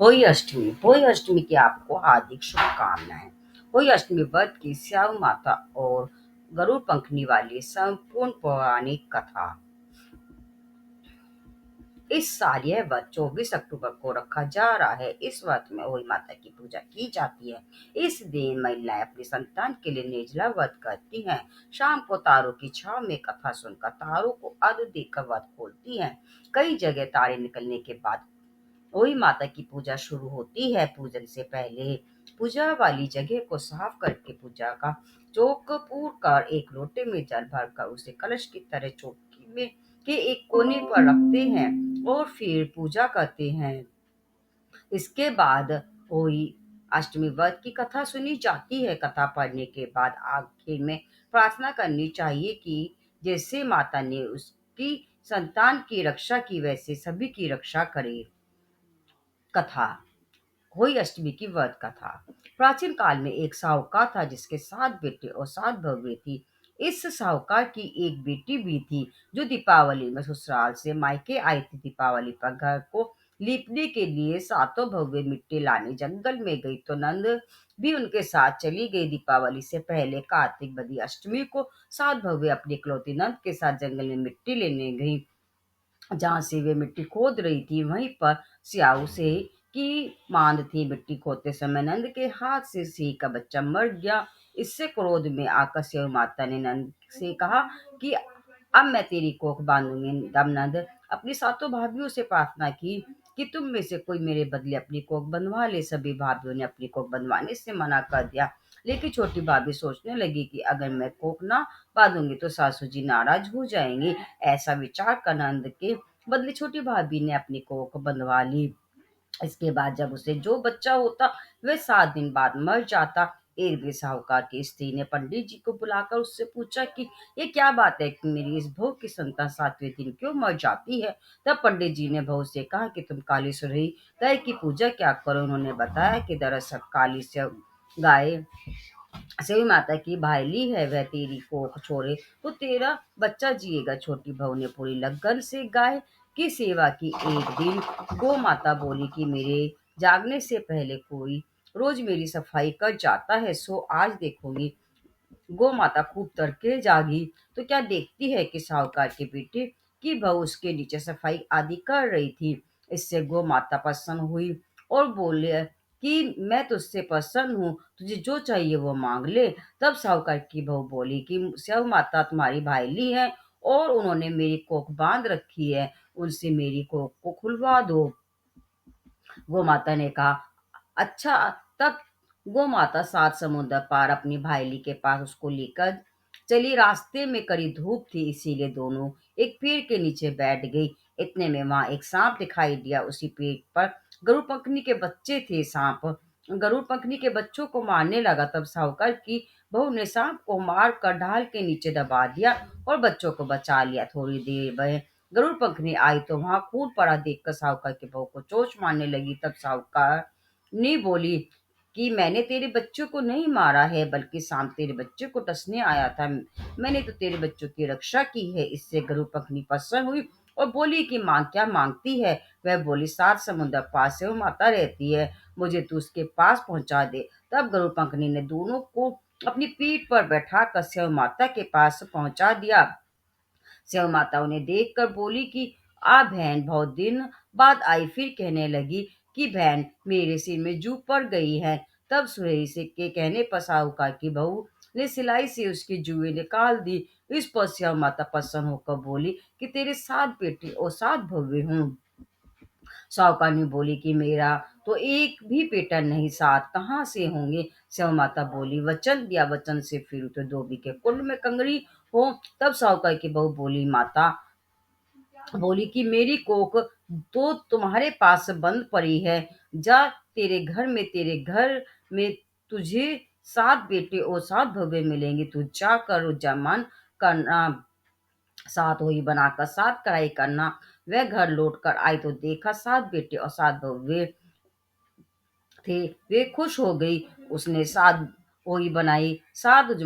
होली अष्टमी की आपको हार्दिक शुभकामनाएं। होली अष्टमी व्रत की स्याऊ माता और गरुड़ पंखनी वाली संपूर्ण पौराणिक कथा। इस साल यह व्रत 24 अक्टूबर को रखा जा रहा है। इस व्रत में होली माता की पूजा की जाती है। इस दिन महिलाएं अपनी संतान के लिए निर्जला व्रत करती हैं। शाम को तारों की छाव में कथा सुनकर तारों को अर्घ्य देकर व्रत खोलती हैं। कई जगह तारे निकलने के बाद होली माता की पूजा शुरू होती है। पूजन से पहले पूजा वाली जगह को साफ करके पूजा का चौक पूर कर एक लोटे में जल भरकर उसे कलश की तरह चौकी में के एक कोने पर रखते हैं और फिर पूजा करते हैं। इसके बाद होली अष्टमी व्रत की कथा सुनी जाती है। कथा पढ़ने के बाद आखिर में प्रार्थना करनी चाहिए कि जैसे माता ने उसकी संतान की रक्षा की वैसे सभी की रक्षा करे। कथा होली अष्टमी की व्रत कथा। प्राचीन काल में एक साहूकार था जिसके 7 बेटे और 7 बहुएं थी। इस साहूकार की एक बेटी भी थी जो दीपावली में ससुराल से मायके आई थी। दीपावली पर घर को लीपने के लिए सातों बहुएं मिट्टी लाने जंगल में गई तो नंद भी उनके साथ चली गई। दीपावली से पहले कार्तिक बदी अष्टमी को 7 बहुएं अपनी इकलौती नंद के साथ जंगल में मिट्टी लेने गई। जहां से वे मिट्टी खोद रही थी वहीं पर स्याऊ से की मांद थी। मिट्टी खोदते समय नंद के हाथ से सिंह का बच्चा मर गया। इससे क्रोध में आकर स्याऊ माता ने नंद से कहा कि अब मैं तेरी कोख बांधूंगी। तब नंद अपनी सातों भाभियों से प्रार्थना की कि तुम में से कोई मेरे बदले अपनी कोख बनवा ले। सभी भाभियों ने अपनी कोख बनवाने से मना कर दिया, लेकिन छोटी भाभी सोचने लगी कि अगर मैं कोख ना बांधूंगी तो सासू जी नाराज हो जाएंगी। ऐसा विचार कर नंद के बदले छोटी भाभी ने अपनी कोख बंधवा ली। इसके बाद जब उसे जो बच्चा होता वह 7 दिन बाद मर जाता। एक दिन साहूकार की स्त्री ने पंडित जी को बुलाकर उससे पूछा कि ये क्या बात है कि मेरी इस बहू की संतान 7वें दिन क्यों मर जाती है। तब पंडित जी ने बहू से कहा कि तुम काली सुरही गाय की पूजा क्या करो। उन्होंने बताया कि दरअसल काली से गाय सेवी माता की भाईली है, वह तेरी कोख छोड़े तो तेरा बच्चा जिएगा। छोटी बहू ने पूरी लगन से गाय की सेवा की। एक दिन गौ माता बोली कि मेरे जागने से पहले कोई रोज मेरी सफाई कर जाता है, सो आज देखूंगी। गौ माता खूब तड़के जागी तो क्या देखती है कि साहूकार के बेटे की बहू उसके नीचे सफाई आदि कर रही थी। इससे गौ माता प्रसन्न हुई और बोले कि मैं तुझसे प्रसन्न हूँ, तुझे जो चाहिए वो मांग ले। तब साहूकार की बहू बोली कि स्याऊ माता तुम्हारी भाईली है और उन्होंने मेरी कोख बांध रखी है, उनसे मेरी कोख को खुलवा दो। गौ माता ने कहा अच्छा। तब गौ माता 7 समुद्र पार अपनी भाईली के पास उसको लेकर चली। रास्ते में कड़ी धूप थी इसीलिए दोनों एक पेड़ के नीचे बैठ गई। इतने में वहां एक सांप दिखाई दिया। उसी पेड़ पर गरुड़ पंखनी के बच्चे थे। सांप गरुड़ पंखनी के बच्चों को मारने लगा। तब साहूकार की बहू ने सांप को मार कर ढाल के नीचे दबा दिया और बच्चों को बचा लिया। थोड़ी देर वह गरुड़ पंखनी आई तो वहां खून पड़ा देखकर साहूकार की बहू को चोट मारने लगी। तब साहूकार ने बोली कि मैंने तेरे बच्चों को नहीं मारा है, बल्कि सांप तेरे बच्चे को डसने आया था। मैंने तो तेरे बच्चों की रक्षा की है। इससे गरुड़ पंखनी प्रसन्न हुई और बोली कि मां क्या मांगती है। वह बोली 7 समुद्र पार से वो माता रहती है, मुझे तू उसके पास पहुंचा दे। तब गरुड़ पंखनी ने दोनों को अपनी पीठ पर बैठा कर स्याऊ माता के पास पहुंचा दिया। स्याऊ माता उन्हें देखकर बोली कि आ बहन बहुत दिन बाद आई। फिर कहने लगी कि बहन मेरे सिर में जू पड़ गई है। तब सुरही से के कहने पर साहूकार की बहू ने सिलाई से उसकी जुएं निकाल दी। इस पर स्याऊ माता प्रसन्न होकर बोली कि तेरे 7 बेटे और 7 बहुएं हों। साहूकार ने बोली कि मेरा तो एक भी बेटा नहीं, 7 कहाँ से होंगे। स्याऊ माता बोली वचन दिया, वचन से फिर तो धोबी के कुंड में कंगरी हो। तब साहूकार की बहू बोली माता बोली कि मेरी कोख तो तुम्हारे पास बंद पड़ी है। जा तेरे घर में तुझे 7 बेटे और 7 भव्य मिलेंगे। तू जाकर जमान करना, 7 हुई बनाकर 7 कढ़ाई करना। वह घर लौट कर आई तो देखा 7 बेटे और 7 भव्य थे। वे खुश हो गई। उसने 7 पोई बनाई, 7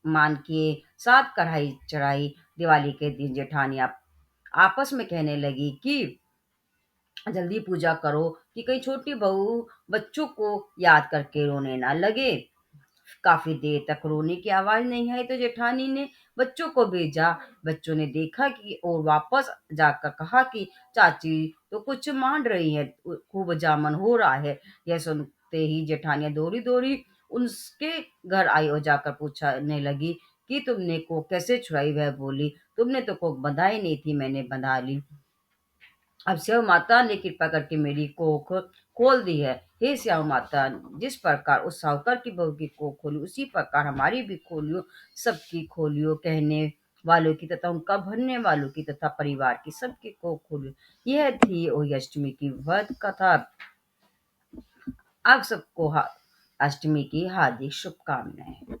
मान किए, 7 कढ़ाई चढ़ाई। दिवाली के दिन जेठानियां आपस में कहने लगी कि जल्दी पूजा करो कि कहीं छोटी बहू बच्चों को याद करके रोने ना लगे। काफी देर तक रोने की आवाज नहीं आई तो जेठानी ने बच्चों को भेजा। बच्चों ने देखा कि और वापस जाकर कहा कि चाची तो कुछ मान रही है, खूब जामन हो रहा है। यह सुनते ही जेठानिया दौड़ी दौड़ी उसके घर आई और जाकर पूछने लगी कि तुमने को कैसे छुड़ाई। वह बोली, तुमने तो को बंधाई नहीं थी, मैंने बंधा ली। अब स्याऊ माता ने कृपा करके मेरी कोख खोल दी है। हे स्याऊ माता, जिस प्रकार उस साहूकार की बहू की कोख खोली उसी प्रकार हमारी भी खोलियो, सबकी खोलियो, कहने वालों की तथा उनका भरने वालों की तथा परिवार की सबकी कोख खोलियो। यह थी वही अष्टमी की व्रत कथा। आप सबको अष्टमी की हार्दिक शुभकामनाएं।